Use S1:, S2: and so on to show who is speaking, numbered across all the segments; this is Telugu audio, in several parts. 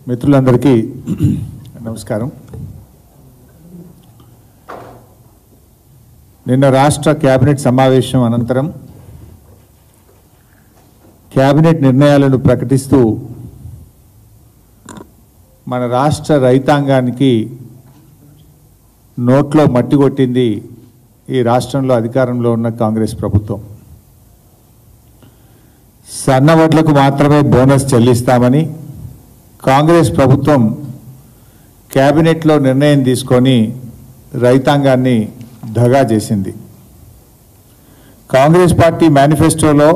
S1: మిత్రులందరికీ నమస్కారం. నిన్న రాష్ట్ర కేబినెట్ సమావేశం అనంతరం కేబినెట్ నిర్ణయాలను ప్రకటిస్తూ మన రాష్ట్ర రైతాంగానికి నోట్లో మట్టి కొట్టింది ఈ రాష్ట్రంలో అధికారంలో ఉన్న కాంగ్రెస్ ప్రభుత్వం. సన్నవడ్లకు మాత్రమే బోనస్ చెల్లిస్తామని కాంగ్రెస్ ప్రభుత్వం కేబినెట్లో నిర్ణయం తీసుకొని రైతాంగాన్ని దగా చేసింది. కాంగ్రెస్ పార్టీ మేనిఫెస్టోలో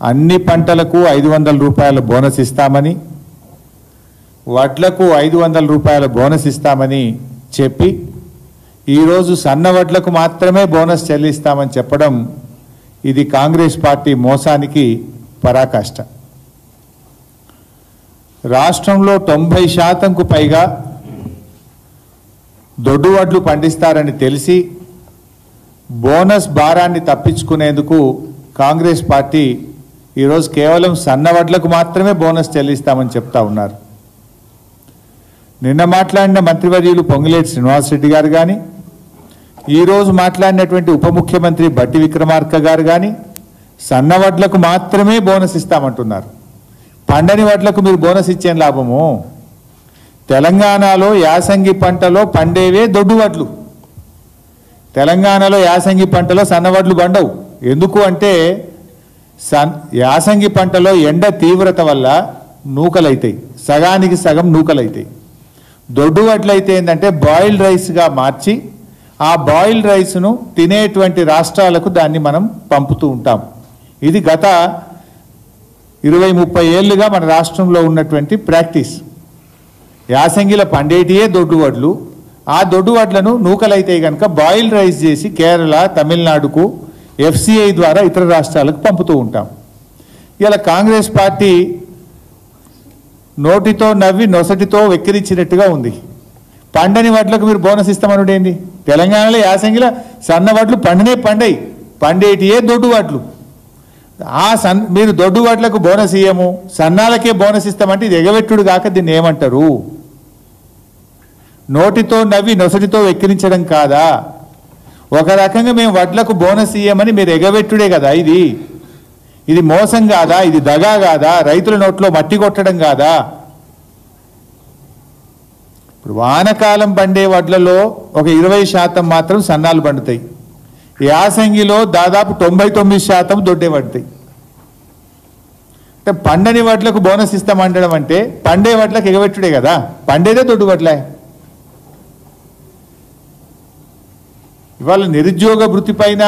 S1: అన్ని పంటలకు 500 రూపాయల బోనస్ ఇస్తామని, వడ్లకు 500 రూపాయల బోనస్ ఇస్తామని చెప్పి ఈరోజు సన్న వడ్లకు మాత్రమే బోనస్ చెల్లిస్తామని చెప్పడం ఇది కాంగ్రెస్ పార్టీ మోసానికి పరాకాష్ట. రాష్ట్రంలో 90% పైగా దొడ్డు వడ్లు పండిస్తారని తెలిసి బోనస్ భారాన్ని తప్పించుకునేందుకు కాంగ్రెస్ పార్టీ ఈరోజు కేవలం సన్న వడ్లకు మాత్రమే బోనస్ చెల్లిస్తామని చెప్తా ఉన్నారు. నిన్న మాట్లాడిన మంత్రివర్యులు పొంగులేటి శ్రీనివాసరెడ్డి గారు కానీ, ఈరోజు మాట్లాడినటువంటి ఉప ముఖ్యమంత్రి బట్టి విక్రమార్క గారు కానీ సన్న వడ్లకు మాత్రమే బోనస్ ఇస్తామంటున్నారు. పండని వడ్లకు మీరు బోనస్ ఇచ్చేం లాభము? తెలంగాణలో యాసంగి పంటలో పండేవే దొడ్డు వడ్లు. తెలంగాణలో యాసంగి పంటలో సన్నవడ్లు పండవు. ఎందుకు అంటే యాసంగి పంటలో ఎండ తీవ్రత వల్ల నూకలైతాయి, సగానికి సగం నూకలైతాయి. దొడ్డు వడ్లు అయితే ఏంటంటే బాయిల్డ్ రైస్గా మార్చి ఆ బాయిల్డ్ రైస్ను తినేటువంటి రాష్ట్రాలకు దాన్ని మనం పంపుతూ ఉంటాం. ఇది గత 20-30 ఏళ్ళుగా మన రాష్ట్రంలో ఉన్నటువంటి ప్రాక్టీస్. యాసంగిలో పండేటియే దొడ్డు వడ్లు, ఆ దొడ్డు వడ్లను నూకలైతే కనుక బాయిల్డ్ రైస్ చేసి కేరళ, తమిళనాడుకు FCI ద్వారా ఇతర రాష్ట్రాలకు పంపుతూ ఉంటాం. ఇలా కాంగ్రెస్ పార్టీ నోటితో నవ్వి నొసటితో వెక్కిరించినట్టుగా ఉంది. పండని వడ్లకు మీరు బోనస్ ఇస్తామనుడేంది? తెలంగాణలో యాసంగిలో సన్న వడ్లు పండయి, పండేటియే దొడ్డు వడ్లు. మీరు దొడ్డు వడ్లకు బోనస్ ఇయ్యము, సన్నాలకే బోనస్ ఇస్తామంటే ఇది ఎగవెట్టుడు కాక దీన్ని ఏమంటారు? నోటితో నవ్వి నొసటితో వెక్కిరించడం కాదా? ఒక రకంగా మేము వడ్లకు బోనస్ ఇయ్యమని మీరు ఎగవెట్టుడే కదా. ఇది మోసం కాదా? ఇది దగా కాదా? రైతుల నోట్లో మట్టి కొట్టడం కాదా? ఇప్పుడు వానకాలం పండే వడ్లలో ఒక 20% మాత్రం సన్నాలు పండుతాయి. యాసంగిలో దాదాపు 99% దొడ్డే పడతాయి. అంటే పండని వడ్లకు బోనస్ ఇస్తామంటడం అంటే పండే వడ్లకు ఎగబెట్టుడే కదా. పండేదే దొడ్డు వడ్లే. ఇవాళ నిరుద్యోగ భృతి పైన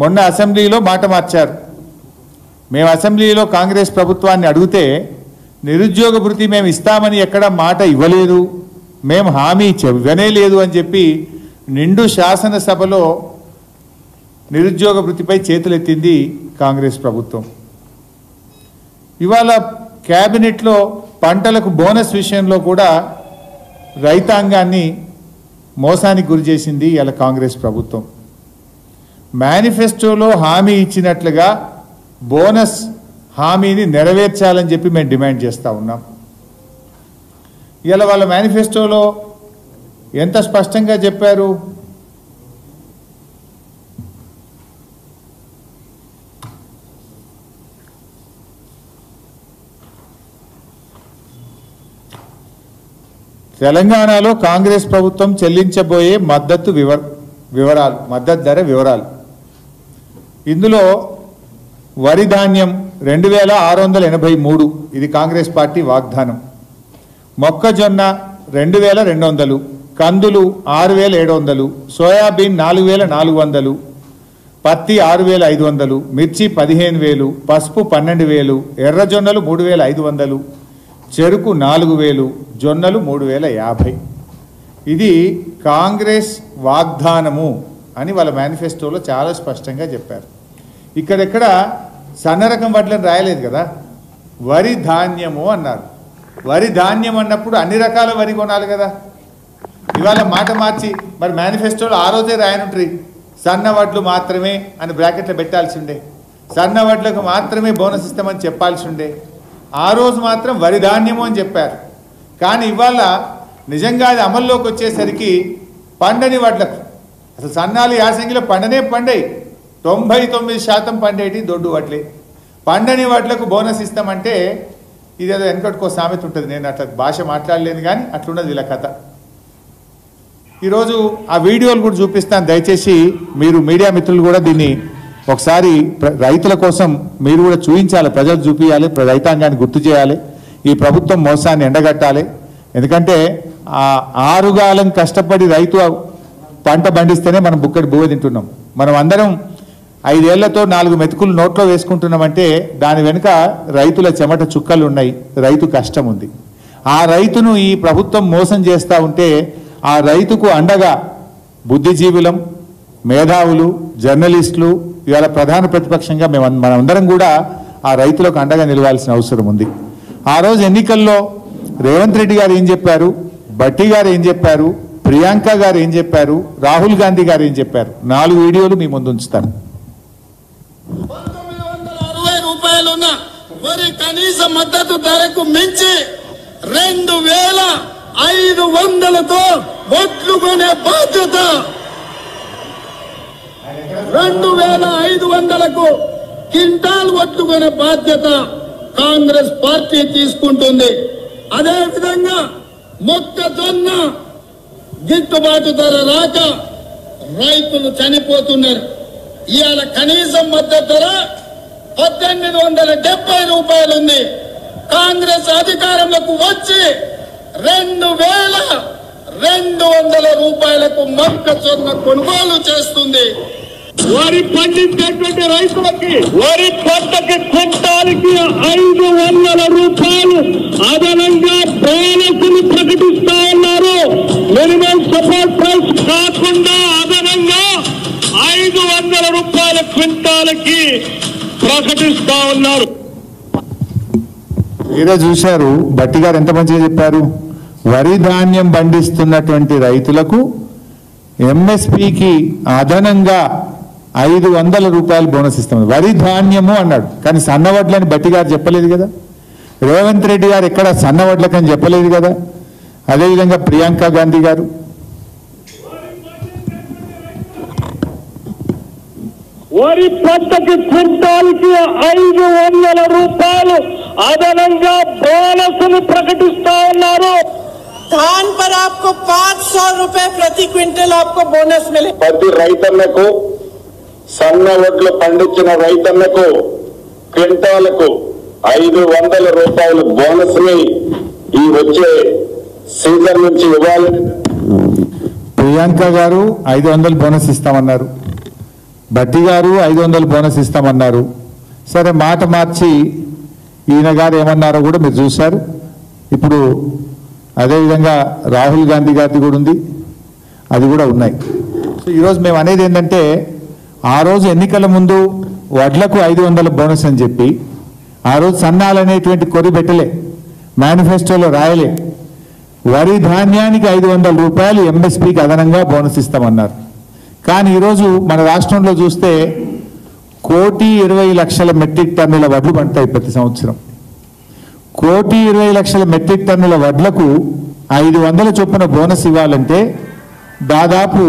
S1: మొన్న అసెంబ్లీలో మాట మార్చారు. మేము అసెంబ్లీలో కాంగ్రెస్ ప్రభుత్వాన్ని అడిగితే నిరుద్యోగ భృతి మేము ఇస్తామని ఎక్కడ మాట ఇవ్వలేదు, మేము హామీ ఇవ్వనే లేదు అని చెప్పి నిండు శాసనసభలో నిరుద్యోగ భృతిపై చేతులెత్తింది కాంగ్రెస్ ప్రభుత్వం. ఇవాళ క్యాబినెట్లో పంటలకు బోనస్ విషయంలో కూడా రైతాంగాన్ని మోసానికి గురి చేసింది ఇలా కాంగ్రెస్ ప్రభుత్వం. మేనిఫెస్టోలో హామీ ఇచ్చినట్లుగా బోనస్ హామీని నెరవేర్చాలని చెప్పి మేము డిమాండ్ చేస్తూ ఉన్నాం. ఇలా వాళ్ళ మేనిఫెస్టోలో ఎంత స్పష్టంగా చెప్పారు? తెలంగాణలో కాంగ్రెస్ ప్రభుత్వం చెల్లించబోయే మద్దతు ధర వివరాలు. ఇందులో వరి ధాన్యం 2683, ఇది కాంగ్రెస్ పార్టీ వాగ్దానం. మొక్కజొన్న 2200, కందులు 6700, సోయాబీన్ 4400, పత్తి 6500, మిర్చి 15000, పసుపు 12000, ఎర్రజొన్నలు 3500, చెరుకు 4000, జొన్నలు 3050. ఇది కాంగ్రెస్ వాగ్దానము అని వాళ్ళ మేనిఫెస్టోలో చాలా స్పష్టంగా చెప్పారు. ఇక్కడెక్కడ సన్న రకం వడ్లను రాయలేదు కదా, వరి ధాన్యము అన్నారు. వరి ధాన్యం అన్నప్పుడు అన్ని రకాల వరి కొనాలి కదా. ఇవాళ మాట మార్చి మరి మేనిఫెస్టోలో ఆ రోజే రాయనుంటారు సన్న వడ్లు మాత్రమే అని బ్రాకెట్లో పెట్టాల్సి ఉండే, సన్న వడ్లకు మాత్రమే బోనస్ ఇస్తామని చెప్పాల్సి ఉండే. ఆ రోజు మాత్రం వరి ధాన్యము అని చెప్పారు. కానీ ఇవాళ నిజంగా అది అమల్లోకి వచ్చేసరికి పండని వడ్లకు అసలు సన్నాలు యాసంగిలో పండై 99% పండేటి దొడ్డు వడ్లే పండని వడ్లకు బోనస్ ఇస్తామంటే ఇదేదో వెనకట్టుకో సామెత ఉంటుంది. నేను అట్లా భాష మాట్లాడలేను కానీ అట్లున్నది వీళ్ళ కథ. ఈరోజు ఆ వీడియోలు కూడా చూపిస్తాను, దయచేసి మీరు మీడియా మిత్రులు కూడా దీన్ని ఒకసారి రైతుల కోసం మీరు కూడా చూపించాలి, ప్రజలు చూపించాలి, రైతాంగాన్ని గుర్తు చేయాలి, ఈ ప్రభుత్వం మోసాన్ని ఎండగట్టాలి. ఎందుకంటే ఆ ఆరుగాలం కష్టపడి రైతు పంట పండిస్తేనే మనం బుక్కడి బువ్వ తింటున్నాం. మనం అందరం 5 ఏళ్లతో 4 మెతుకులు నోట్లో వేసుకుంటున్నామంటే దాని వెనుక రైతుల చెమట చుక్కలు ఉన్నాయి, రైతు కష్టం ఉంది. ఆ రైతును ఈ ప్రభుత్వం మోసం చేస్తూ ఉంటే ఆ రైతుకు అండగా బుద్ధిజీవులం, మేధావులు, జర్నలిస్టులు, ఇవాళ ప్రధాన ప్రతిపక్షంగా మనందరం కూడా ఆ రైతులకు అండగా నిలవాల్సిన అవసరం ఉంది. ఆ రోజు ఎన్నికల్లో రేవంత్ రెడ్డి గారు ఏం చెప్పారు, భట్టి గారు ఏం చెప్పారు, ప్రియాంక గారు ఏం చెప్పారు, రాహుల్ గాంధీ గారు ఏం చెప్పారు, 4 వీడియోలు మీ ముందు ఉంచుతాను.
S2: 1960 రూపాయలున్న వరి కనీస మద్దతు ధరకు మించి 2500తో ఒట్లు కొనే బాధ్యత 2500కు క్వింటాల్ ఒట్లు కొనే బాధ్యత కాంగ్రెస్ పార్టీ తీసుకుంటుంది. అదేవిధంగా మొక్కజొన్న గిట్టుబాటు ధర రాక రైతులు చనిపోతున్నారు. ఇవాళ కనీస మద్దతు ధర 1870 రూపాయలు ఉంది. కాంగ్రెస్ అధికారంలోకి వచ్చి 2200 రూపాయలకు మొక్కజొన్న కొనుగోలు చేస్తుంది. వరి పండించేటువంటి రైతులకి వరి పంటకి క్వింటాల్కి 500 రూపాయలు అదనంగా బోనస్ని ప్రకటిస్తా ఉన్నారు. మినిమం సపోర్ట్ ప్రైస్ కాకుండా అదనంగా 500 రూపాయల క్వింటాల్కి ప్రకటిస్తా ఉన్నారు.
S1: మీరే చూశారు భట్టి గారు ఎంత మంచిగా చెప్పారు. వరి ధాన్యం పండిస్తున్నటువంటి రైతులకు ఎంఎస్పికి అదనంగా 500 రూపాయలు బోనస్ ఇస్తాం. వరి ధాన్యము అన్నాడు, కానీ సన్నవడ్లని భట్టి గారు చెప్పలేదు కదా. రేవంత్ రెడ్డి గారు ఎక్కడ సన్నవడ్లకని చెప్పలేదు కదా. అదేవిధంగా ప్రియాంక గాంధీ గారు
S2: వరి పంటకి క్వింటాల్కి 500 రూపాయలు అదనంగా బోనస్ ని ప్రకటిస్తా ఉన్నారు.
S3: धान पर आपको 500 रुपए प्रति क्विंटल आपको बोनस मिले.
S4: ప్రతి రైతన్నకు సన్న వడ్లు పండించిన రైతన్నకు క్వింటాలకు 500 రూపాయల బోనస్ ని ఈ వచ్చే సీజన్ నుంచి ఇవ్వాలి.
S1: ప్రియాంక గారు 500 బోనస్ ఇస్తామన్నారు, భట్టి గారు 500 బోనస్ ఇస్తామన్నారు. సరే మాట మార్చి ఈయన గారు ఏమన్నారో కూడా మీరు చూశారు. ఇప్పుడు అదేవిధంగా రాహుల్ గాంధీ గారిది కూడా ఉంది, అది కూడా ఉన్నాయి. సో ఈరోజు మేము అనేది ఏంటంటే ఆ రోజు ఎన్నికల ముందు వడ్లకు 500 బోనస్ అని చెప్పి ఆ రోజు సన్నాలు అనేటువంటి కొరి పెట్టలే, మేనిఫెస్టోలో రాయలే. వరి ధాన్యానికి 500 రూపాయలు ఎంఎస్పీకి అదనంగా బోనస్ ఇస్తామన్నారు. కానీ ఈరోజు మన రాష్ట్రంలో చూస్తే 1,20,00,000 మెట్రిక్ టన్నుల వడ్లు పండుతాయి ప్రతి సంవత్సరం. 1,20,00,000 మెట్రిక్ టన్నుల వడ్లకు 500 చొప్పున బోనస్ ఇవ్వాలంటే దాదాపు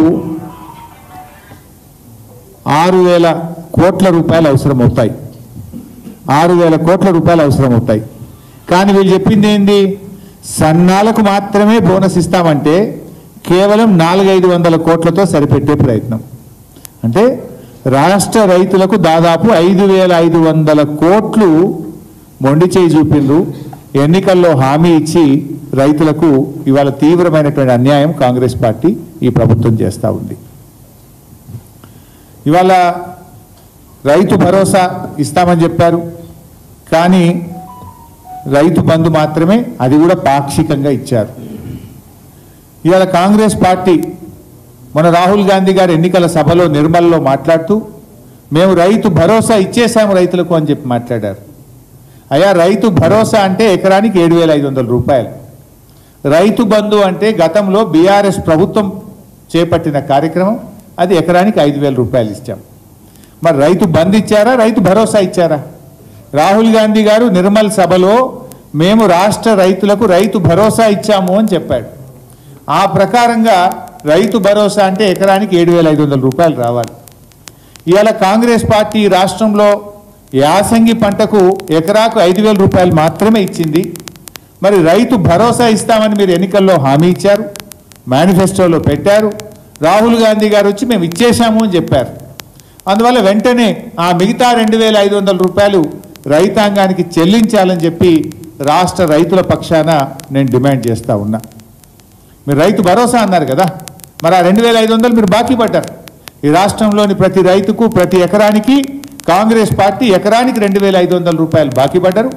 S1: 6,000 కోట్ల రూపాయలు అవసరమవుతాయి. 6,000 కోట్ల రూపాయలు అవసరమవుతాయి. కానీ వీళ్ళు చెప్పింది ఏంది, సన్నాలకు మాత్రమే బోనస్ ఇస్తామంటే కేవలం 400-500 కోట్లతో సరిపెట్టే ప్రయత్నం. అంటే రాష్ట్ర రైతులకు దాదాపు 5,500 కోట్లు మొండి చేయి చూపిండ్రు. ఎన్నికల్లో హామీ ఇచ్చి రైతులకు ఇవాళ తీవ్రమైనటువంటి అన్యాయం కాంగ్రెస్ పార్టీ ఈ ప్రభుత్వం చేస్తూ ఉంది. ఇవాళ రైతు భరోసా ఇస్తామని చెప్పారు, కానీ రైతు బంధు మాత్రమే, అది కూడా పాక్షికంగా ఇచ్చారు. ఇవాళ కాంగ్రెస్ పార్టీ మన రాహుల్ గాంధీ గారు ఎన్నికల సభలో నిర్మల్లో మాట్లాడుతూ మేము రైతు భరోసా ఇచ్చేసాము రైతులకు అని చెప్పి మాట్లాడారు. అయ్యా, రైతు భరోసా అంటే ఎకరానికి 7,500 రూపాయలు. రైతు బంధు అంటే గతంలో బీఆర్ఎస్ ప్రభుత్వం చేపట్టిన కార్యక్రమం, అది ఎకరానికి 5,000 రూపాయలు ఇచ్చాం. మరి రైతు బంధు ఇచ్చారా, రైతు భరోసా ఇచ్చారా? రాహుల్ గాంధీ గారు నిర్మల్ సభలో మేము రాష్ట్ర రైతులకు రైతు భరోసా ఇచ్చాము అని చెప్పాడు. ఆ ప్రకారంగా రైతు భరోసా అంటే ఎకరానికి 7,500 రూపాయలు రావాలి. ఇవాళ కాంగ్రెస్ పార్టీ రాష్ట్రంలో యాసంగి పంటకు ఎకరాకు 5,000 రూపాయలు మాత్రమే ఇచ్చింది. మరి రైతు భరోసా ఇస్తామని మీరు ఎన్నికల్లో హామీ ఇచ్చారు, మేనిఫెస్టోలో పెట్టారు. రాహుల్ గాంధీ గారు వచ్చి మేము ఇచ్చేశాము అని చెప్పారు. అందువల్ల వెంటనే ఆ మిగతా 2,500 రూపాయలు రైతాంగానికి చెల్లించాలని చెప్పి రాష్ట్ర రైతుల పక్షాన నేను డిమాండ్ చేస్తూ ఉన్నా. మీరు రైతు భరోసా అన్నారు కదా, మరి ఆ 2,500 మీరు బాకీ పడ్డారు. ఈ రాష్ట్రంలోని ప్రతి రైతుకు ప్రతి ఎకరానికి కాంగ్రెస్ పార్టీ ఎకరానికి 2,500 రూపాయలు బాకీ పడ్డారు.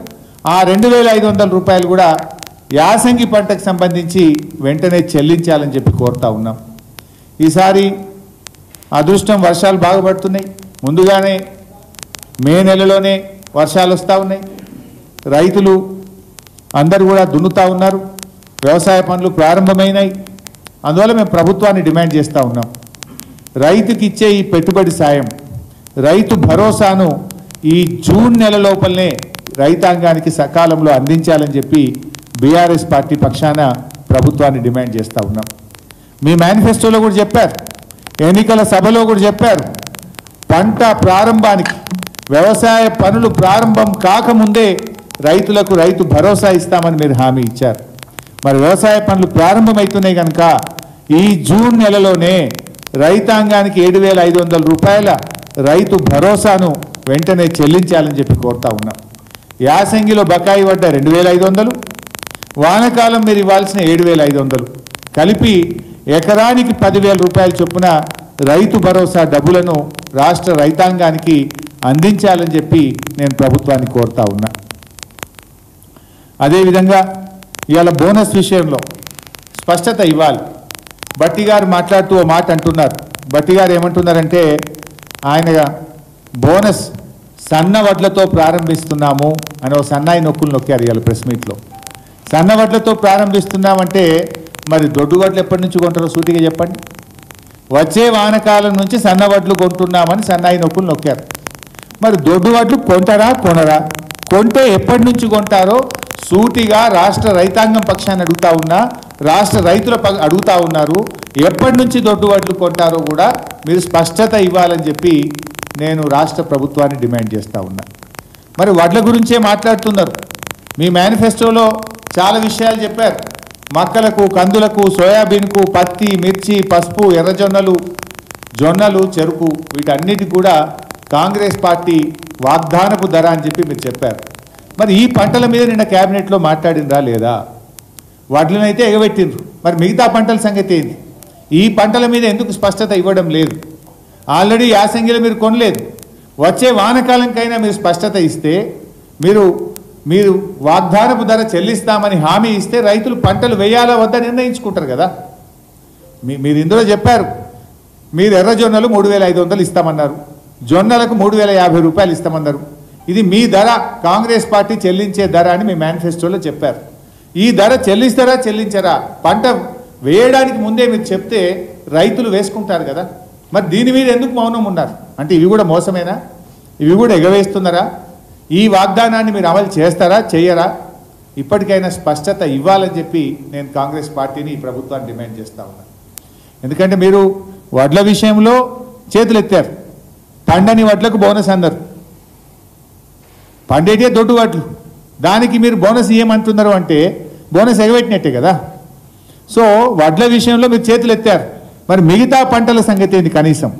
S1: ఆ 2,500 రూపాయలు కూడా యాసంగి పంటకు సంబంధించి వెంటనే చెల్లించాలని చెప్పి కోరుతా ఉన్నాం. ఈసారి అదృష్టం వర్షాలు బాగా పడుతున్నాయి. ముందుగానే మే నెలలోనే వర్షాలు వస్తూ ఉన్నాయి. రైతులు అందరూ కూడా దున్నుతూ ఉన్నారు. వ్యవసాయ పనులు ప్రారంభమైనాయి. అందువల్ల మేము ప్రభుత్వాన్ని డిమాండ్ చేస్తూ ఉన్నాం, రైతుకి ఇచ్చే ఈ పెట్టుబడి సాయం రైతు భరోసాను ఈ జూన్ నెల లోపలనే రైతాంగానికి సకాలంలో అందించాలని చెప్పి బీఆర్ఎస్ పార్టీ పక్షాన ప్రభుత్వాన్ని డిమాండ్ చేస్తూ ఉన్నాం. మీ మేనిఫెస్టోలో కూడా చెప్పారు, ఎన్నికల సభలో కూడా చెప్పారు, పంట ప్రారంభానికి వ్యవసాయ పనులు ప్రారంభం కాకముందే రైతులకు రైతు భరోసా ఇస్తామని మీరు హామీ ఇచ్చారు. మరి వ్యవసాయ పనులు ప్రారంభమవుతున్నాయి కనుక ఈ జూన్ నెలలోనే రైతాంగానికి 7,500 రూపాయల రైతు భరోసాను వెంటనే చెల్లించాలని చెప్పి కోరుతా ఉన్నాం. యాసంగిలో బకాయి పడ్డ 2,500, వానకాలం మీరు ఇవ్వాల్సిన 7,500 కలిపి ఎకరానికి 10,000 రూపాయల చొప్పున రైతు భరోసా డబ్బులను రాష్ట్ర రైతాంగానికి అందించాలని చెప్పి నేను ప్రభుత్వాన్ని కోరుతా ఉన్నా. అదేవిధంగా ఇవాళ బోనస్ విషయంలో స్పష్టత ఇవ్వాలి. బట్టి గారు మాట్లాడుతూ ఓ మాట అంటున్నారు. బట్టి గారు ఏమంటున్నారంటే ఆయన బోనస్ సన్న వడ్లతో ప్రారంభిస్తున్నాము అని ఒక సన్నాయి నొక్కులు నొక్కారు ఇవాళ ప్రెస్ మీట్లో. సన్న వడ్లతో ప్రారంభిస్తున్నామంటే మరి దొడ్డు వడ్లు ఎప్పటి నుంచి కొంటారో సూటిగా చెప్పండి. వచ్చే వానకాలం నుంచి సన్న వడ్లు కొంటున్నామని సన్నాయి నొక్కులు నొక్కారు. మరి దొడ్డు వడ్లు కొంటారా కొనరా, కొంటే ఎప్పటి నుంచి కొంటారో సూటిగా రాష్ట్ర రైతాంగం పక్షాన్ని అడుగుతా ఉన్నా, రాష్ట్ర రైతుల అడుగుతా ఉన్నారు. ఎప్పటి నుంచి దొడ్డు వడ్లు కొంటారో కూడా మీరు స్పష్టత ఇవ్వాలని చెప్పి నేను రాష్ట్ర ప్రభుత్వాన్ని డిమాండ్ చేస్తూ ఉన్నా. మరి వడ్ల గురించే మాట్లాడుతున్నారు. మీ మేనిఫెస్టోలో చాలా విషయాలు చెప్పారు. మక్కలకు, కందులకు, సోయాబీన్కు, పత్తి, మిర్చి, పసుపు, ఎర్రజొన్నలు, జొన్నలు, చెరుకు వీటన్నిటి కూడా కాంగ్రెస్ పార్టీ వాగ్దానపు ధర అని చెప్పి మీరు చెప్పారు. మరి ఈ పంటల మీద నిన్న క్యాబినెట్లో మాట్లాడినరా లేదా? వడ్లనైతే ఎగబెట్టిండ్రు, మరి మిగతా పంటల సంగతి ఏంది? ఈ పంటల మీద ఎందుకు స్పష్టత ఇవ్వడం లేదు? ఆల్రెడీ యాసంగిలో మీరు కొనలేదు. వచ్చే వానకాలంకైనా మీరు స్పష్టత ఇస్తే, మీరు వాగ్దానపు ధర చెల్లిస్తామని హామీ ఇస్తే రైతులు పంటలు వేయాలా వద్దా నిర్ణయించుకుంటారు కదా. మీరు ఇందులో చెప్పారు, మీరు ఎర్రజొన్నలు 3,500 ఇస్తామన్నారు, జొన్నలకు 3,050 రూపాయలు ఇస్తామన్నారు. ఇది మీ ధర, కాంగ్రెస్ పార్టీ చెల్లించే ధర అని మీ మేనిఫెస్టోలో చెప్పారు. ఈ ధర చెల్లిస్తారా చెల్లించరా? పంట వేయడానికి ముందే మీరు చెప్తే రైతులు వేసుకుంటారు కదా. మరి దీని మీద ఎందుకు మౌనం ఉన్నారు? అంటే ఇవి కూడా మోసమేనా? ఇవి కూడా ఎగవేస్తున్నారా? ఈ వాగ్దానాన్ని మీరు అమలు చేస్తారా చేయరా? ఇప్పటికైనా స్పష్టత ఇవ్వాలని చెప్పి నేను కాంగ్రెస్ పార్టీని, ఈ ప్రభుత్వాన్ని డిమాండ్ చేస్తా ఉన్నాను. ఎందుకంటే మీరు వడ్ల విషయంలో చేతులు ఎత్తారు. పండని వడ్లకు బోనస్ అందరు, పండేటే దొడ్డు వడ్లు, దానికి మీరు బోనస్ ఇవ్వమంటున్నారు అంటే బోనస్ ఎగబెట్టినట్టే కదా. సో వడ్ల విషయంలో మీరు చేతులు ఎత్తారు, మరి మిగతా పంటల సంగతి ఏంది కనీసం?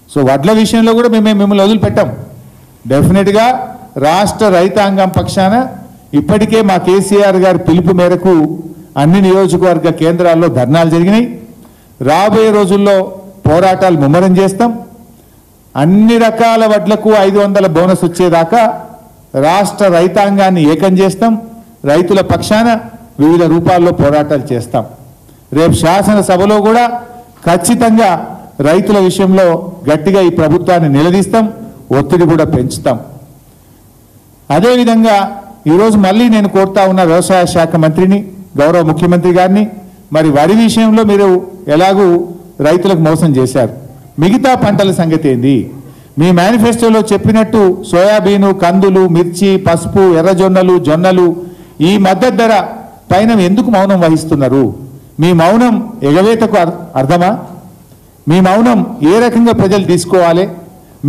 S1: సో వడ్ల విషయంలో కూడా మేము మిమ్మల్ని వదిలిపెట్టాం. డెఫినెట్గా రాష్ట్ర రైతాంగం పక్షాన ఇప్పటికే మా కేసీఆర్ గారి పిలుపు మేరకు అన్ని నియోజకవర్గ కేంద్రాల్లో ధర్నాలు జరిగినాయి. రాబోయే రోజుల్లో పోరాటాలు ముమ్మరం చేస్తాం. అన్ని రకాల వడ్లకు 500 బోనస్ వచ్చేదాకా రాష్ట్ర రైతాంగాన్ని ఏకం చేస్తాం. రైతుల పక్షాన వివిధ రూపాల్లో పోరాటాలు చేస్తాం. రేపు శాసనసభలో కూడా ఖచ్చితంగా రైతుల విషయంలో గట్టిగా ఈ ప్రభుత్వాన్ని నిలదీస్తాం, ఒత్తిడి కూడా పెంచుతాం. అదేవిధంగా ఈరోజు మళ్ళీ నేను కోరుతా ఉన్న వ్యవసాయ శాఖ మంత్రిని, గౌరవ ముఖ్యమంత్రి గారిని, మరి వరి విషయంలో మీరు ఎలాగూ రైతులకు మోసం చేశారు, మిగతా పంటల సంగతి ఏంది? మీ మేనిఫెస్టోలో చెప్పినట్టు సోయాబీను, కందులు, మిర్చి, పసుపు, ఎర్రజొన్నలు, జొన్నలు ఈ మద్దతు ధర పైన ఎందుకు మౌనం వహిస్తున్నారు? మీ మౌనం ఎగవేతకు అర్థమా? మీ మౌనం ఏ రకంగా ప్రజలు తీసుకోవాలి?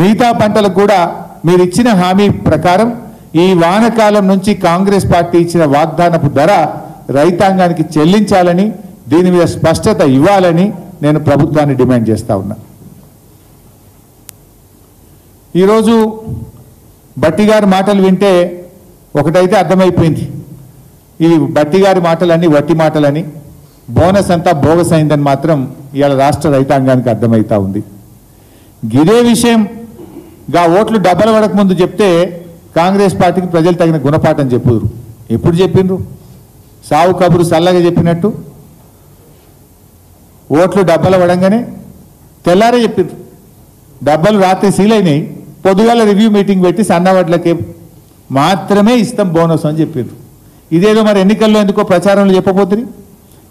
S1: మిగతా పంటలకు కూడా మీరు ఇచ్చిన హామీ ప్రకారం ఈ వానకాలం నుంచి కాంగ్రెస్ పార్టీ ఇచ్చిన వాగ్దానపు ధర రైతాంగానికి చెల్లించాలని, దీని మీద స్పష్టత ఇవ్వాలని నేను ప్రభుత్వాన్ని డిమాండ్ చేస్తా ఉన్నా. ఈరోజు భట్టి గారి మాటలు వింటే ఒకటైతే అర్థమైపోయింది, ఈ భట్టి గారి మాటలన్నీ వట్టి మాటలని, బోనస్ అంతా బోగస్ అయిందని మాత్రం ఇవాళ రాష్ట్ర రైతాంగానికి అర్థమవుతా ఉంది. ఇదే విషయం ఓట్లు డబ్బలు పడక ముందు చెప్తే కాంగ్రెస్ పార్టీకి ప్రజలు తగిన గుణపాఠం చెప్పుదురు. ఎప్పుడు చెప్పిండ్రు? సావు కబురు సల్లగా చెప్పినట్టు ఓట్లు డబ్బలు పడంగానే తెల్లారే చెప్పిండ్రు. డబ్బలు రాత్రి సీలైనాయి, పొద్దుగాల రివ్యూ మీటింగ్ పెట్టి సన్నవడ్లకే మాత్రమే ఇస్తాం బోనస్ అని చెప్పిండ్రు. ఇదేదో మరి ఎన్నికల్లో ఎందుకో ప్రచారంలో చెప్పబోతుంది.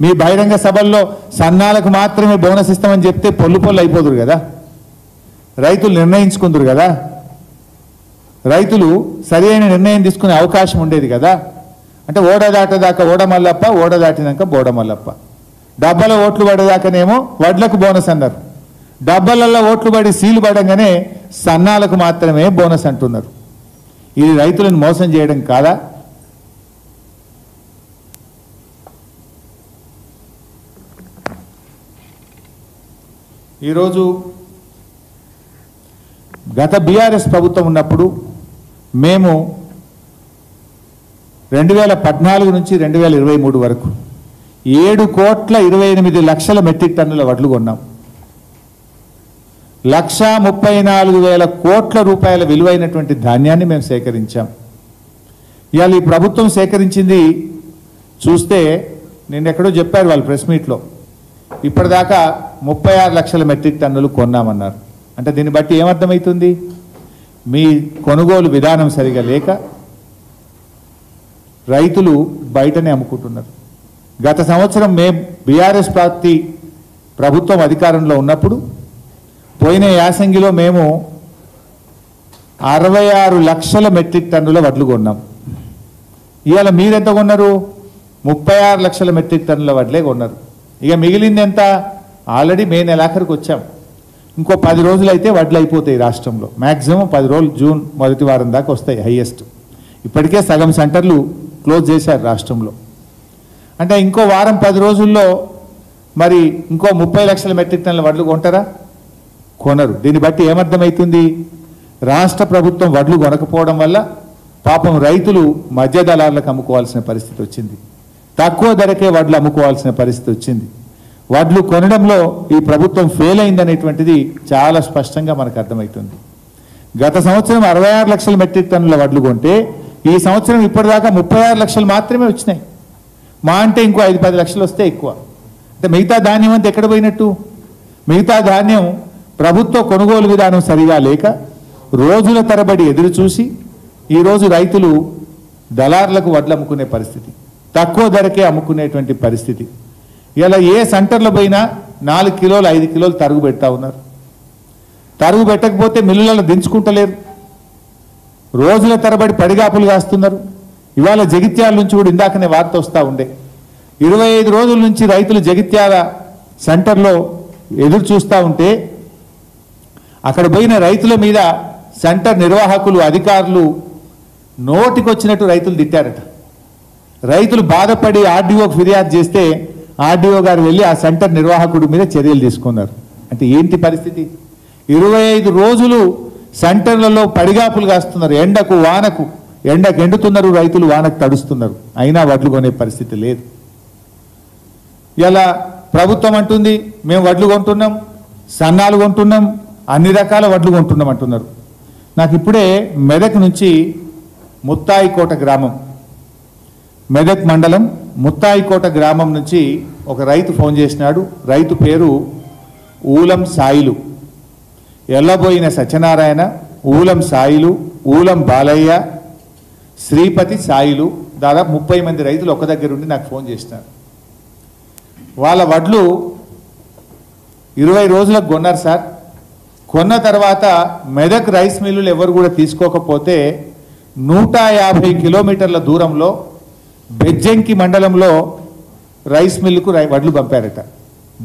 S1: మీ బహిరంగ సభల్లో సన్నాలకు మాత్రమే బోనస్ ఇస్తామని చెప్తే పొల్లు అయిపోదురు కదా, రైతులు నిర్ణయించుకుందరు కదా, రైతులు సరైన నిర్ణయం తీసుకునే అవకాశం ఉండేది కదా. అంటే ఓడ దాటదాకా ఓడమల్లప్ప, ఓడ దాటినాక బోడమల్లప్ప. డబ్బల ఓట్లు పడేదాకానేమో వడ్లకు బోనస్ అన్నారు, డబ్బలలో ఓట్లు పడి సీలు పడంగానే సన్నాలకు మాత్రమే బోనస్ అంటున్నారు. ఇది రైతులను మోసం చేయడం కాదా? ఈరోజు గత బీఆర్ఎస్ ప్రభుత్వం ఉన్నప్పుడు మేము 2014 నుంచి 2023 వరకు 7,28,00,000 మెట్రిక్ టన్నుల వడ్లు కొన్నాం. 1,34,000 కోట్ల రూపాయల విలువైనటువంటి ధాన్యాన్ని మేము సేకరించాం. ఇవాళ ఈ ప్రభుత్వం సేకరించింది చూస్తే, నేను ఎక్కడో చెప్పారు వాళ్ళు ప్రెస్ మీట్లో, ఇప్పటిదాకా 36 లక్షల మెట్రిక్ టన్నులు కొన్నామన్నారు. అంటే దీన్ని బట్టి ఏమర్థమవుతుంది? మీ కొనుగోలు విధానం సరిగా లేక రైతులు బయటనే అమ్ముకుంటున్నారు. గత సంవత్సరం మేము బీఆర్ఎస్ పార్టీ ప్రభుత్వం అధికారంలో ఉన్నప్పుడు పోయిన యాసంగిలో మేము 66 లక్షల మెట్రిక్ టన్నుల వడ్లు కొన్నాం. ఇవాళ మీరెంత కొన్నారు? 36 లక్షల మెట్రిక్ టన్నుల వడ్లే కొన్నారు. ఇక మిగిలింది ఎంత? ఆల్రెడీ మే నెలాఖరికి వచ్చాం. ఇంకో 10 రోజులు అయితే వడ్లు అయిపోతాయి రాష్ట్రంలో. మ్యాక్సిమం 10 రోజులు, జూన్ మొదటి వారం దాకా వస్తాయి హైయెస్ట్. ఇప్పటికే సగం సెంటర్లు క్లోజ్ చేశారు రాష్ట్రంలో. అంటే ఇంకో వారం 10 రోజుల్లో మరి ఇంకో 30 లక్షల మెట్రిక్ టన్నుల వడ్లు కొంటారా? కొనరు. దీన్ని బట్టి ఏమర్థమవుతుంది? రాష్ట్ర ప్రభుత్వం వడ్లు కొనకపోవడం వల్ల పాపం రైతులు మధ్య దళారులకు అమ్ముకోవాల్సిన పరిస్థితి వచ్చింది, తక్కువ ధరకే వడ్లు అమ్ముకోవాల్సిన పరిస్థితి వచ్చింది. వడ్లు కొనడంలో ఈ ప్రభుత్వం ఫెయిల్ అయిందనేటువంటిది చాలా స్పష్టంగా మనకు అర్థమవుతుంది. గత సంవత్సరం 66 లక్షల మెట్రిక్ టన్నుల వడ్లు కొంటే ఈ సంవత్సరం ఇప్పటిదాకా 36 లక్షలు మాత్రమే వచ్చినాయి. మా అంటే ఇంకో 5-10 లక్షలు వస్తే ఎక్కువ. అంటే మిగతా ధాన్యం అంతా ఎక్కడ పోయినట్టు? మిగతా ధాన్యం ప్రభుత్వ కొనుగోలు విధానం సరిగా లేక రోజుల తరబడి ఎదురు చూసి ఈరోజు రైతులు దళారులకు వడ్లు అమ్ముకునే పరిస్థితి, తక్కువ ధరకే అమ్ముకునేటువంటి పరిస్థితి. ఇలా ఏ సెంటర్లో పోయినా 4 కిలోలు 5 కిలోలు తరుగు పెడతా ఉన్నారు. తరుగు పెట్టకపోతే మిల్లులలో దించుకుంటలేరు, రోజుల తరబడి పడిగాపులు కాస్తున్నారు. ఇవాళ జగిత్యాల నుంచి కూడా ఇందాకనే వార్త వస్తూ ఉండే, 25 రోజుల నుంచి రైతులు జగిత్యాల సెంటర్లో ఎదురు చూస్తూ ఉంటే అక్కడ పోయిన రైతుల మీద సెంటర్ నిర్వాహకులు, అధికారులు నోటికొచ్చినట్టు రైతులు తిట్టారట. రైతులు బాధపడి ఆర్డీఓకి ఫిర్యాదు చేస్తే ఆర్డీఓ గారు వెళ్ళి ఆ సెంటర్ నిర్వాహకుడి మీద చర్యలు తీసుకున్నారు. అంటే ఏంటి పరిస్థితి? 25 రోజులు సెంటర్లలో పడిగాపులు కాస్తున్నారు. ఎండకు వానకు, ఎండకు ఎండుతున్నారు రైతులు, వానకు తడుస్తున్నారు, అయినా వడ్లు కొనే పరిస్థితి లేదు. ఇలా ప్రభుత్వం అంటుంది మేము వడ్లు కొంటున్నాం, సన్నాలు కొంటున్నాం, అన్ని రకాల వడ్లు కొంటున్నాం అంటున్నారు. నాకు ఇప్పుడే మెదక్ నుంచి ముత్తాయికోట గ్రామం, మెదక్ మండలం ముత్తాయికోట గ్రామం నుంచి ఒక రైతు ఫోన్ చేసినాడు. రైతు పేరు ఊలం సాయిలు, ఎల్లబోయిన సత్యనారాయణ, ఊలం సాయిలు, ఊలం బాలయ్య, శ్రీపతి సాయిలు, దాదాపు 30 మంది రైతులు ఒక దగ్గర ఉండి నాకు ఫోన్ చేసినారు. వాళ్ళ వడ్లు 20 రోజులకు కొన్నారు సార్, కొన్న తర్వాత మెదక్ రైస్ మిల్లులు ఎవరు కూడా తీసుకోకపోతే 150 కిలోమీటర్ల దూరంలో బెజ్జంకి మండలంలో రైస్ మిల్లుకు వడ్లు పంపారట.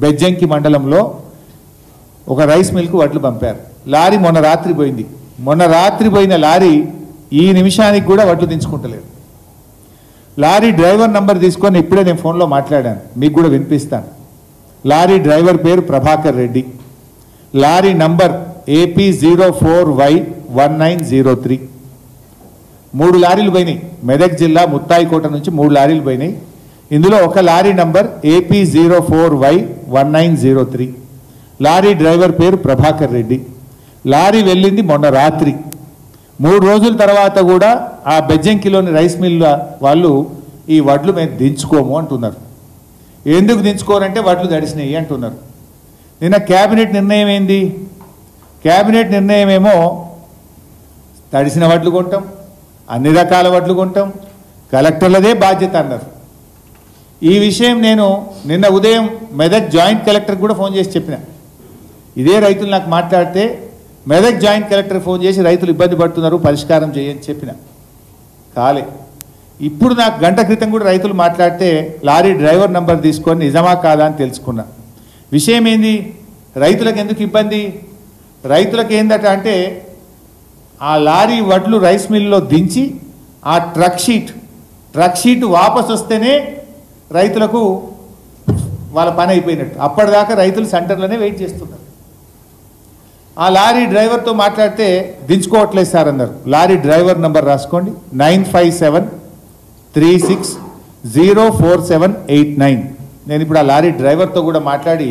S1: బెజ్జంకి మండలంలో ఒక రైస్ మిల్కు వడ్లు పంపారు. లారీ మొన్న రాత్రి పోయింది. మొన్న రాత్రి పోయిన లారీ ఈ నిమిషానికి కూడా వడ్లు దించుకుంటలేదు. లారీ డ్రైవర్ నంబర్ తీసుకొని ఇప్పుడే నేను ఫోన్లో మాట్లాడాను, మీకు కూడా వినిపిస్తాను. లారీ డ్రైవర్ పేరు Prabhakar Reddy. Lorry number AP04Y1903. 3 లారీలు పోయినాయి. మెదక్ జిల్లా ముత్తాయికోట నుంచి 3 లారీలు పోయినాయి. ఇందులో ఒక lorry number AP04Y1903. Lorry driver పేరు ప్రభాకర్ రెడ్డి. లారీ వెళ్ళింది మొన్న రాత్రి. 3 రోజుల తర్వాత కూడా ఆ బెజ్జంకిలోని రైస్ మిల్ వాళ్ళు ఈ వడ్లు మేము దించుకోము అంటున్నారు. ఎందుకు దించుకోరంటే వడ్లు తడిసినాయి అంటున్నారు. నిన్న క్యాబినెట్ నిర్ణయం ఏంది? క్యాబినెట్ నిర్ణయం ఏమో తడిసిన వడ్లు కొంటాం, అన్ని రకాల వడ్లు కొంటాం, కలెక్టర్లదే బాధ్యత అన్నారు. ఈ విషయం నేను నిన్న ఉదయం మెదక్ జాయింట్ కలెక్టర్ కూడా ఫోన్ చేసి చెప్పిన. ఇదే రైతులు నాకు మాట్లాడితే మెదక్ జాయింట్ కలెక్టర్ ఫోన్ చేసి రైతులు ఇబ్బంది పడుతున్నారు, పరిష్కారం చేయని చెప్పిన. కాలే. ఇప్పుడు నాకు గంట క్రితం కూడా రైతులు మాట్లాడితే లారీ డ్రైవర్ నంబర్ తీసుకొని నిజమా కాదా అని తెలుసుకున్నా. విషయం ఏంది? రైతులకు ఎందుకు ఇబ్బంది? రైతులకు ఏందట అంటే ఆ లారీ వడ్లు రైస్ మిల్లో దించి ఆ ట్రక్ షీట్ వాపస్ వస్తేనే రైతులకు వాళ్ళ పని అయిపోయినట్టు. అప్పటిదాకా రైతులు సెంటర్లోనే వెయిట్ చేస్తున్నారు. ఆ లారీ డ్రైవర్తో మాట్లాడితే దించుకోవట్లేదు సార్ అన్నారు. లారీ డ్రైవర్ నంబర్ రాసుకోండి, 9573604789. నేను ఇప్పుడు ఆ లారీ డ్రైవర్తో కూడా మాట్లాడి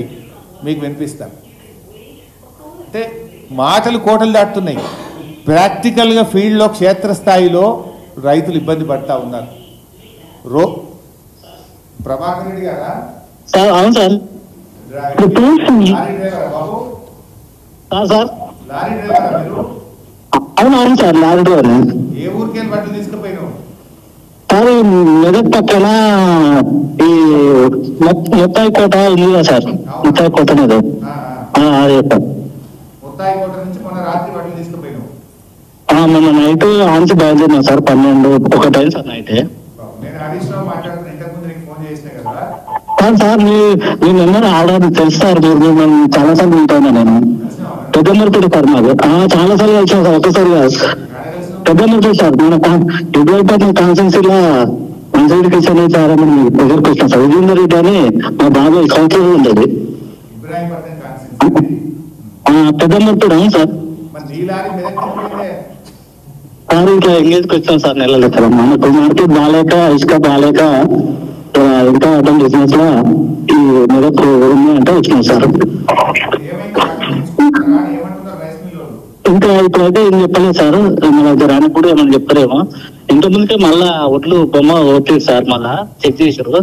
S1: మీకు వినిపిస్తాను. అంటే మాటలు కోటలు దాటుతున్నాయి. ప్రాక్టికల్గా ఫీల్డ్లో క్షేత్రస్థాయిలో రైతులు ఇబ్బంది పడతా ఉన్నారు. ప్రభాకర్ రెడ్డి గారా?
S5: అవును సార్.
S1: లారీ డ్రైవరా బాబు?
S5: సార్
S1: లారీ డ్రైవరా మీరు?
S5: అవును సార్, లారీ డ్రైవర్.
S1: ఏ ఊరికి వెళ్ళి బట్టలు తీసుకుపోయినావు?
S5: సార్ మెదక్ పక్కన ఈ ముత్తాయికోట ఉంది కదా సార్, ముత్తాయికోట మీద
S1: ముత్తాయికోట నుంచి మొన్న రాత్రి బట్టలు తీసుకుపోయినావు?
S5: మొన్న నైట్ ఆన్సి బయలుదేరినా సార్, 12-1 టైం సార్ నైట్.
S1: నేను హరీష్ రావు మాట్లాడుతున్నా, ఇంతకు ముందు నీకు ఫోన్ చేసిన కదా
S5: సార్. మీ నెంబర్ ఆర్డర్ తెలుసు సార్, మీరు చాలా సార్లు ఉంటాను నేను. పెద్దమర్పేట సార్ మాది. చాలా సార్లు కలిసాను సార్, ఒకసారి కాదు. పెద్దమర్పేట సార్, మన ఇబ్రాహీంపట్నం కాన్స్టిట్యూన్సీలో మంచిరెడ్డి కిషన్ సార్ అని దగ్గరికి వచ్చిన సార్. విజేందర్ రెడ్డి అని మా బాబాయ్ కౌన్సిలర్ ఉండేది. పెద్దమర్పేట. అవును సార్. సార్ ఇట్లా ఎంగేజ్కి వచ్చాం సార్, నెలలు సార్. మనకు మార్కెట్ బాగాలేక, ఇసుక బాగాలేక ఇంకా అటెండ్ బిజినెస్ లో ఈ మెదక్ ఉంది అంటే వచ్చినాం సార్. ఇంకా ఇప్పుడైతే ఏం చెప్పలేదు సార్, మన రానికి కూడా ఏమన్నా చెప్తారేమో. ఇంత ముందుకే మళ్ళా ఒట్లు బొమ్మ ఓట్లేదు సార్, మళ్ళా చెక్ చేసారు.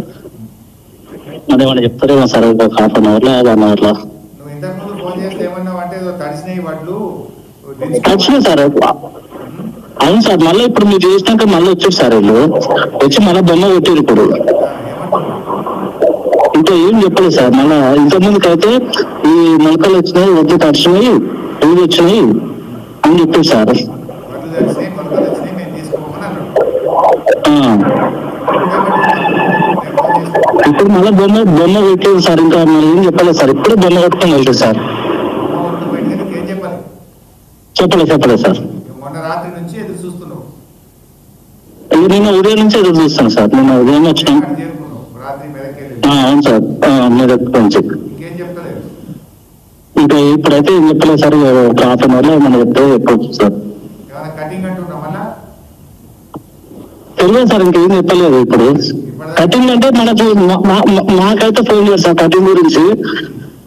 S5: అదేమన్నా చెప్తారేమో సార్, ఒక ½ అన్ అవర్ లో 1 అవర్ లో తడిచినాయి సార్. అవును సార్, మళ్ళీ ఇప్పుడు మీరు చేసినాక మళ్ళీ వచ్చారు సార్, వీళ్ళు వచ్చి మళ్ళీ బొమ్మ కొట్టారు. ఇప్పుడు ఇంకా ఏం చెప్పలేదు సార్. మళ్ళా ఇంత ముందుకైతే ఈ మొలకలు వచ్చినాయి, వడ్లు తడిచినాయి, పూలు వచ్చినాయి అని చెప్పారు సార్. ఇప్పుడు మళ్ళీ బొమ్మ పెట్టలేదు సార్. ఇంకా మళ్ళీ ఏం చెప్పలేదు సార్, ఇప్పుడే బొమ్మ కొట్టుకొని వెళ్తారు సార్. చెప్పలేదు సార్. నిన్న ఉదయం నుంచి ఎదురు చూస్తాను సార్. నిన్న ఉదయం వచ్చినాం. అవును సార్, మెదక్ నుంచి. ఇంకా ఇప్పుడైతే ఏం చెప్పలేదు సార్, ఒక ½ అన్ అవర్ లో మనం చెప్తే చెప్పవచ్చు సార్. తెలియదు సార్, ఇంకేం చెప్పలేదు. ఇప్పుడు కటింగ్ అంటే మనకు మాకైతే ఫోన్ చేస్తారు కటింగ్ గురించి.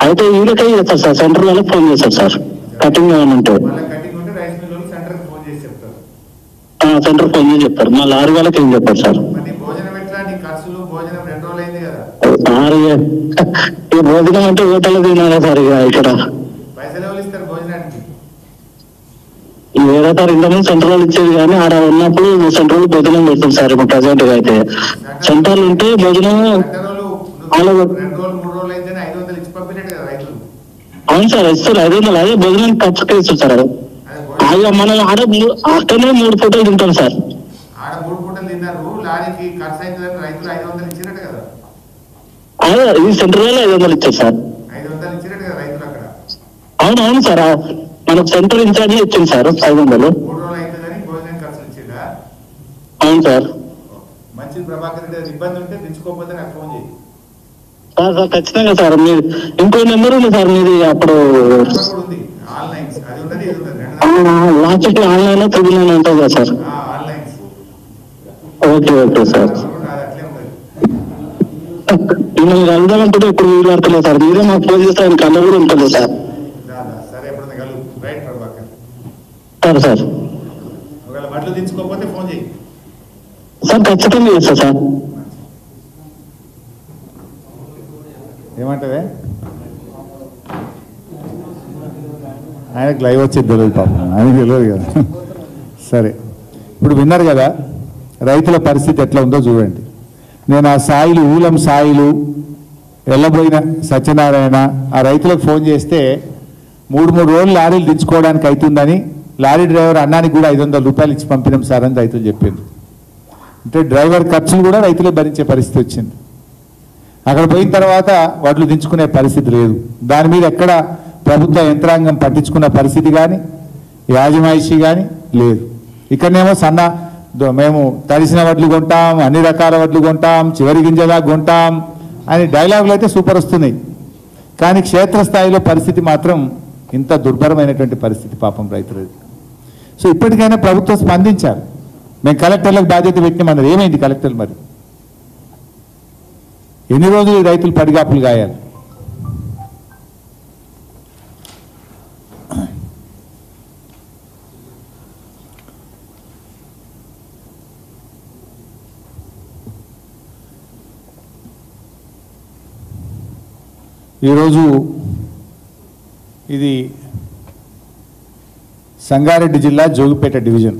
S5: అయితే వీళ్ళకై చేస్తారు సార్, సెంటర్ వాళ్ళకి ఫోన్ చేస్తారు సార్ కటింగ్ ఏమైనా ఉంటే. సెంటర్ ఫోన్ చేసి చెప్తారు. మా లారీ వాళ్ళకి ఏం చెప్పారు సార్. ఈ భోజనం అంటే హోటల్ తినాలా సార్? ఇక ఇక్కడ వేరే సార్ ఇంతకుముందు సెంట్రల్ ఇచ్చేది, కానీ ఆడ ఉన్నప్పుడు సెంట్రల్ భోజనం పెడతాం సార్. ఇప్పుడు ప్రజెంట్ గా అయితే సెంట్రల్ ఉంటే భోజనం అవును సార్ ఇస్తారు 500 అదే భోజనం ఖర్చుకే ఇస్తారు సార్. అయ్యా మనం అక్కడనే 3 పూటలు తింటాం సార్.
S1: ఆడ 3 పూటలు తిన్నారు, లారీకి ఖర్చు అవుతుందని రైతులు 500 ఇచ్చినట్టు కదా.
S5: అదే ఈ సెంట్రల్ 500 ఇచ్చారు సార్.
S1: 500 ఇచ్చినట్టు కదా రైతులు అక్కడ.
S5: అవును సార్, మనకు సెంట్రల్ ఇన్ఛార్జ్ ఇచ్చింది సార్ 500.
S1: 3 రోజులు అవుతుందని భోజనం ఖర్చు ఇచ్చిందా?
S5: అవును సార్.
S1: మంచి ప్రభాకర్ రెడ్డి ఇబ్బంది ఉంటే తెచ్చుకోకపోతే నాకు ఫోన్ చేయి
S5: సార్. ఖచ్చితంగా సార్. మీరు ఇంకో నెంబర్ ఉంది సార్ మీది, అప్పుడు
S1: ఉంది ఆన్లైన్, అది ఉన్నది ఇది ఉన్నది.
S5: లాస్ట్ ఆన్లైన్ 39 ఉంటుంది కదా సార్.
S1: ఆన్లైన్.
S5: Okay sir.
S1: అట్లే ఉంటుంది.
S5: మిమ్మల్ని కలుద్దామంటే ఎప్పుడు వీలు పడతలేదు సార్. మీరే మాకు ఫోన్ చేస్తే ఆయన కళ్ళ కూడా ఉంటుంది సార్.
S1: సరే ఎప్పుడు కలు రైట్ ప్రభాకర్.
S5: సార్
S1: ఒకవేళ బట్టలు తెచ్చుకోకపోతే ఫోన్ చేయి
S5: సార్. ఖచ్చితంగా చేస్తా సార్.
S1: ఏమంటవే? ఆయనకు లైవ్ వచ్చేది తెలియదు పాపం, ఆయనకు తెలియదు కదా. సరే, ఇప్పుడు విన్నారు కదా రైతుల పరిస్థితి ఎట్లా ఉందో చూడండి. నేను ఆ సాయిలు ఊలం సాయిలు వెళ్ళబోయిన సత్యనారాయణ ఆ రైతులకు ఫోన్ చేస్తే 3 రోజులు లారీలు దించుకోవడానికి అవుతుందని లారీ డ్రైవర్ అన్నానికి కూడా 500 రూపాయలు ఇచ్చి పంపినాం సార్ అని రైతులు చెప్పింది. అంటే డ్రైవర్ ఖర్చులు కూడా రైతులే భరించే పరిస్థితి వచ్చింది. అక్కడ పోయిన తర్వాత వడ్లు దించుకునే పరిస్థితి లేదు. దాని మీద ఎక్కడ ప్రభుత్వ యంత్రాంగం పట్టించుకున్న పరిస్థితి కానీ యాజమాయిషీ కానీ లేదు. ఇక్కడనేమో మేము తడిసిన వడ్లు కొంటాం, అన్ని రకాల వడ్లు కొంటాం, చివరి గింజలా కొంటాం అని డైలాగులు అయితే సూపర్ వస్తున్నాయి. కానీ క్షేత్రస్థాయిలో పరిస్థితి మాత్రం ఇంత దుర్భరమైనటువంటి పరిస్థితి పాపం రైతులది. సో ఇప్పటికైనా ప్రభుత్వం స్పందించాలి. మేము కలెక్టర్లకు బాధ్యత పెట్టినామన్నది ఏమైంది కలెక్టర్లు? మరి ఎన్ని రోజులు రైతులు పడిగాపులు గాయాలి? ఈరోజు ఇది సంగారెడ్డి జిల్లా జోగిపేట డివిజన్.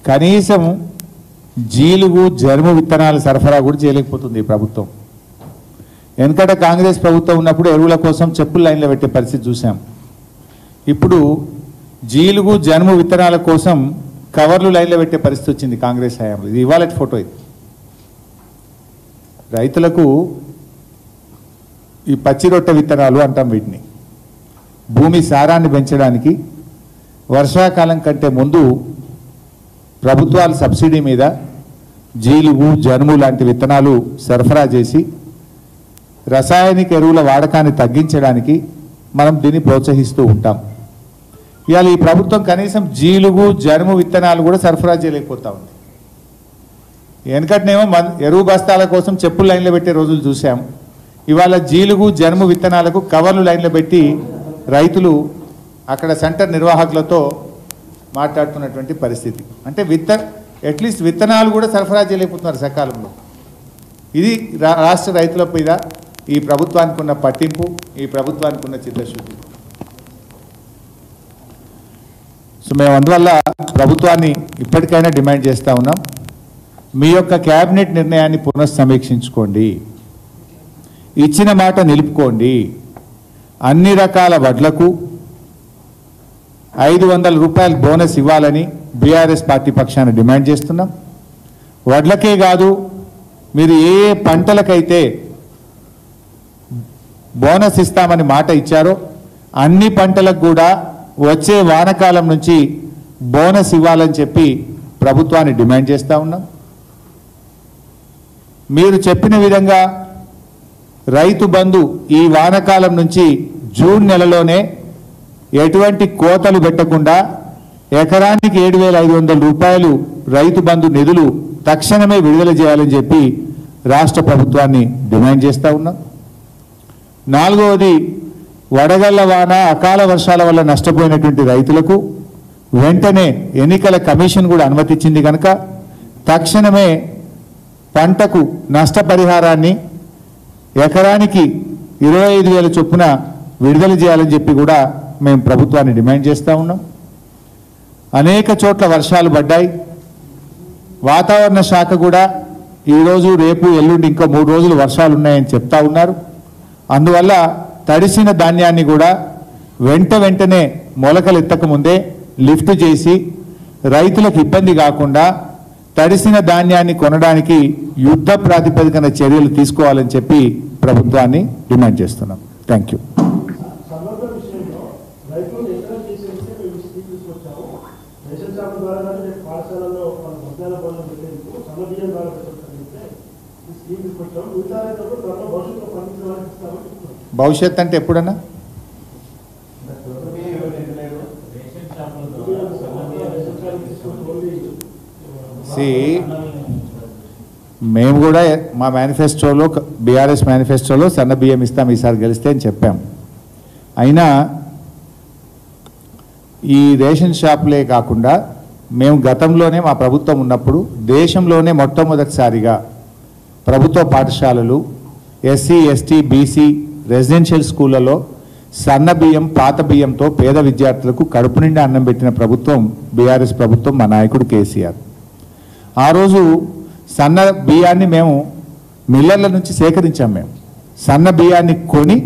S1: కనీసం జీలుగు జరుము విత్తనాల సరఫరా కూడా చేయలేకపోతుంది ఈ ప్రభుత్వం. వెనకట కాంగ్రెస్ ప్రభుత్వం ఉన్నప్పుడు ఎరువుల కోసం చెప్పులు లైన్లో పెట్టే పరిస్థితి చూసాం. ఇప్పుడు జీలుగు జరుము విత్తనాల కోసం కవర్లు లైన్లో పెట్టే పరిస్థితి వచ్చింది కాంగ్రెస్ హయాంలో. ఇది ఇవాళ ఫోటో. ఇది రైతులకు ఈ పచ్చి రొట్టె విత్తనాలు అంటాం వీటిని. భూమి సారాన్ని పెంచడానికి వర్షాకాలం కంటే ముందు ప్రభుత్వాలు సబ్సిడీ మీద జీలుగు జనుము లాంటి విత్తనాలు సరఫరా చేసి రసాయనిక ఎరువుల వాడకాన్ని తగ్గించడానికి మనం దీన్ని ప్రోత్సహిస్తూ ఉంటాం. ఇవాళ ఈ ప్రభుత్వం కనీసం జీలుగు జనుము విత్తనాలు కూడా సరఫరా చేయలేకపోతా ఉంది. వెనకటనేమో ఎరువు బస్తాల కోసం చెప్పులు లైన్లో పెట్టే రోజులు చూసాం. ఇవాళ జీలుగు జనుము విత్తనాలకు కవర్లు లైన్లో పెట్టి రైతులు అక్కడ సెంటర్ నిర్వాహకులతో మాట్లాడుతున్నటువంటి పరిస్థితి. అంటే అట్లీస్ట్ విత్తనాలు కూడా సరఫరా చేయలేకపోతున్నారు సకాలంలో. ఇది రాష్ట్ర రైతుల మీద ఈ ప్రభుత్వానికి ఉన్న పట్టింపు, ఈ ప్రభుత్వానికి ఉన్న చిత్తశుద్ధి. సో మేము అందువల్ల ప్రభుత్వాన్ని ఇప్పటికైనా డిమాండ్ చేస్తూ ఉన్నాం, మీ యొక్క క్యాబినెట్ నిర్ణయాన్ని పునఃసమీక్షించుకోండి, ఇచ్చిన మాట నిలుపుకోండి. అన్ని రకాల వడ్లకు 500 రూపాయలు బోనస్ ఇవ్వాలని బీఆర్ఎస్ పార్టీ పక్షాన డిమాండ్ చేస్తున్నాం. వడ్లకే కాదు, మీరు ఏ పంటలకైతే బోనస్ ఇస్తామని మాట ఇచ్చారో అన్ని పంటలకు కూడా వచ్చే వానాకాలం నుంచి బోనస్ ఇవ్వాలని చెప్పి ప్రభుత్వాన్ని డిమాండ్ చేస్తూ ఉన్నాం. మీరు చెప్పిన విధంగా రైతు బంధు ఈ వానాకాలం నుంచి జూన్ నెలలోనే ఎటువంటి కోతలు పెట్టకుండా ఎకరానికి 7,500 రూపాయలు రైతు బంధు నిధులు తక్షణమే విడుదల చేయాలని చెప్పి రాష్ట్ర ప్రభుత్వాన్ని డిమాండ్ చేస్తూ ఉన్నాం. నాలుగవది, వడగళ్ల వాన అకాల వర్షాల వల్ల నష్టపోయినటువంటి రైతులకు వెంటనే ఎన్నికల కమిషన్ కూడా అనుమతించింది కనుక తక్షణమే పంటకు నష్టపరిహారాన్ని ఎకరానికి 25,000 చొప్పున విడుదల చేయాలని చెప్పి కూడా మేము ప్రభుత్వాన్ని డిమాండ్ చేస్తూ ఉన్నాం. అనేక చోట్ల వర్షాలు పడ్డాయి. వాతావరణ శాఖ కూడా ఈరోజు రేపు ఎల్లుండి ఇంకో 3 రోజులు వర్షాలు ఉన్నాయని చెప్తా ఉన్నారు. అందువల్ల తడిసిన ధాన్యాన్ని కూడా వెంటనే మొలకలు ఎత్తక ముందే లిఫ్ట్ చేసి రైతులకు ఇబ్బంది కాకుండా తడిసిన ధాన్యాన్ని కొనడానికి యుద్ధ ప్రాతిపదికన చర్యలు తీసుకోవాలని చెప్పి ప్రభుత్వాన్ని డిమాండ్ చేస్తున్నాం. Thank you. భవిష్యత్ అంటే ఎప్పుడన్నా మేము కూడా మా మేనిఫెస్టోలో బీఆర్ఎస్ మేనిఫెస్టోలో సన్న బియ్యం ఇస్తాం ఈసారి గెలిస్తే అని చెప్పాం. అయినా ఈ రేషన్ షాపులే కాకుండా మేము గతంలోనే మా ప్రభుత్వం ఉన్నప్పుడు దేశంలోనే మొట్టమొదటిసారిగా ప్రభుత్వ పాఠశాలలు ఎస్సీ ఎస్టీ బీసీ రెసిడెన్షియల్ స్కూళ్ళలో సన్న బియ్యం పాత బియ్యంతో పేద విద్యార్థులకు కడుపు నిండా అన్నం పెట్టిన ప్రభుత్వం బీఆర్ఎస్ ప్రభుత్వం, మా నాయకుడు కేసీఆర్. ఆ రోజు సన్న బియ్యాన్ని మేము మిల్లర్ల నుంచి సేకరించాం. మేము సన్న బియ్యాన్ని కొని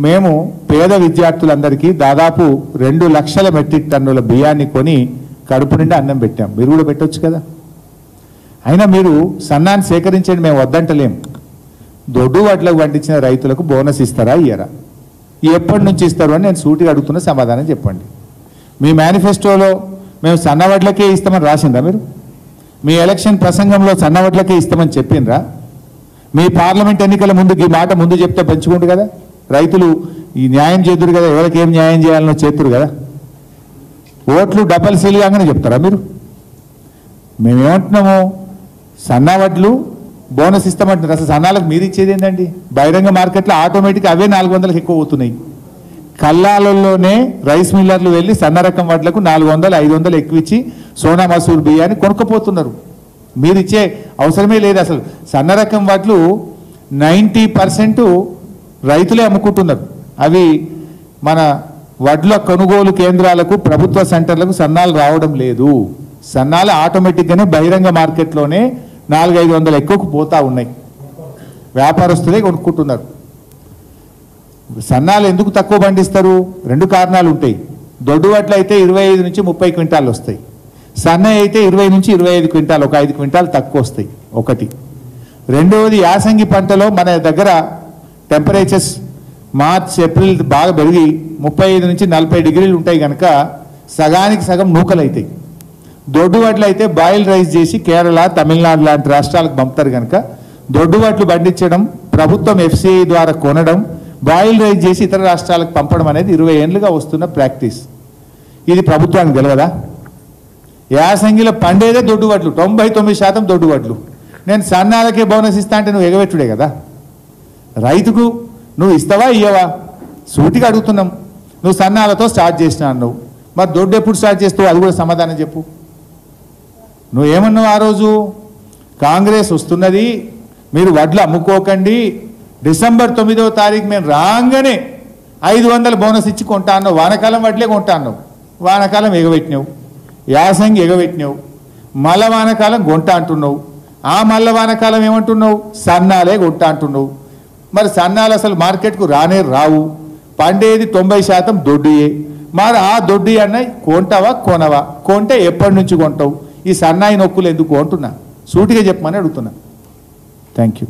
S1: మేము పేద విద్యార్థులందరికీ దాదాపు 2 లక్షల మెట్రిక్ టన్నుల బియ్యాన్ని కొని కడుపు నిండా అన్నం పెట్టాం. మీరు కూడా పెట్టవచ్చు కదా. అయినా మీరు సన్నాన్ని సేకరించండి, మేము వద్దంటలేం. దొడ్డు వడ్లకు పండించిన రైతులకు బోనస్ ఇస్తారా ఇయ్యరా? ఎప్పటి నుంచి ఇస్తారు అని నేను సూటిగా అడుగుతున్న సమాధానం చెప్పండి. మీ మేనిఫెస్టోలో మేము సన్నవడ్లకే ఇస్తామని రాసిందా? మీరు మీ ఎలక్షన్ ప్రసంగంలో సన్నవడ్లకే ఇస్తామని చెప్పిండ్రా? మీ పార్లమెంట్ ఎన్నికల ముందు ఈ మాట ముందు చెప్తే పంచుకుంటు కదా, రైతులు ఈ న్యాయం చేతురు కదా, ఎవరికి ఏం న్యాయం చేయాలనో చేతురు కదా. ఓట్లు డబల్ సీల్ కాగానే చెప్తారా మీరు? మేమేమంటున్నాము, సన్నవడ్లు బోనస్ ఇస్తామంటున్నారు. అసలు సన్నాలకు మీరు ఇచ్చేది ఏంటండి? బహిరంగ మార్కెట్లో ఆటోమేటిక్ అవే 400లకు ఎక్కువ పోతున్నాయి. కల్లాలలోనే రైస్ మిల్లర్లు వెళ్ళి సన్న రకం వడ్లకు 400, 500 ఎక్కువ ఇచ్చి సోనా మసూర్ బియ్యాన్ని కొనుక్కపోతున్నారు. మీరు ఇచ్చే అవసరమే లేదు. అసలు సన్న రకం వడ్లు 90% రైతులే అమ్ముకుంటున్నారు. అవి మన వడ్ల కొనుగోలు కేంద్రాలకు ప్రభుత్వ సెంటర్లకు సన్నాలు రావడం లేదు. సన్నాలు ఆటోమేటిక్గానే బహిరంగ మార్కెట్లోనే 400-500 ఎక్కువకు పోతా ఉన్నాయి. వ్యాపారస్తులే కొనుక్కుంటున్నారు. సన్నాలు ఎందుకు తక్కువ పండిస్తారు? 2 కారణాలు ఉంటాయి. దొడ్డు వడ్లు అయితే 25 నుంచి 30 క్వింటాలు వస్తాయి. సన్న అయితే 20 నుంచి 25 క్వింటాలు, ఒక 5 క్వింటాలు తక్కువ వస్తాయి. ఒకటి. రెండవది, యాసంగి పంటలో మన దగ్గర టెంపరేచర్స్ మార్చ్ ఏప్రిల్ బాగా పెరిగి 35 నుంచి 40 డిగ్రీలు ఉంటాయి కనుక సగానికి సగం నూకలు అవుతాయి. దొడ్డు వడ్లు అయితే బాయిల్ రైస్ చేసి కేరళ తమిళనాడు లాంటి రాష్ట్రాలకు పంపుతారు కనుక దొడ్డు వడ్లు పండించడం, ప్రభుత్వం FCI ద్వారా కొనడం, బాయిల్ రైస్ చేసి ఇతర రాష్ట్రాలకు పంపడం అనేది 20 ఏళ్ళుగా వస్తున్న ప్రాక్టీస్. ఇది ప్రభుత్వానికి తెలియదా? యాసంగిలో పండేదే దొడ్డు వడ్లు, 99% దొడ్డు వడ్లు. నేను సన్నాలకే బోనస్ ఇస్తా అంటే నువ్వు ఎగబెట్టుడే కదా. రైతుకు నువ్వు ఇస్తావా ఇయ్యవా? సూటిగా అడుగుతున్నాం. నువ్వు సన్నాలతో స్టార్ట్ చేసినా అన్నావు, మరి దొడ్డు ఎప్పుడు స్టార్ట్ చేస్తావు? అది కూడా సమాధానం చెప్పు. నువ్వేమన్నావు ఆ రోజు? కాంగ్రెస్ వస్తున్నది, మీరు వడ్లు అమ్ముకోకండి, డిసెంబర్ 9వ తారీఖు మేము రాగానే 500 బోనస్ ఇచ్చి కొంటా అన్నావు. వానకాలం వడ్లే కొంటా అన్నావు. వానకాలం ఎగబెట్టినావు, యాసంగి ఎగబెట్టినావు, మల్ల వానకాలం కొంట అంటున్నావు. ఆ మల్ల వానకాలం ఏమంటున్నావు? సన్నాలే కొంట అంటున్నావు. మరి సన్నాలు అసలు మార్కెట్కు రానే రావు. పండేది 90% దొడ్డియే. మరి ఆ దొడ్డి అన్న కొంటావా కొనవా? కొంటే ఎప్పటి నుంచి కొంటావు? ఈ సన్నాయి నొక్కులు ఎందుకు అంటున్నా? సూటిగా చెప్పమని అడుగుతున్నా. Thank you.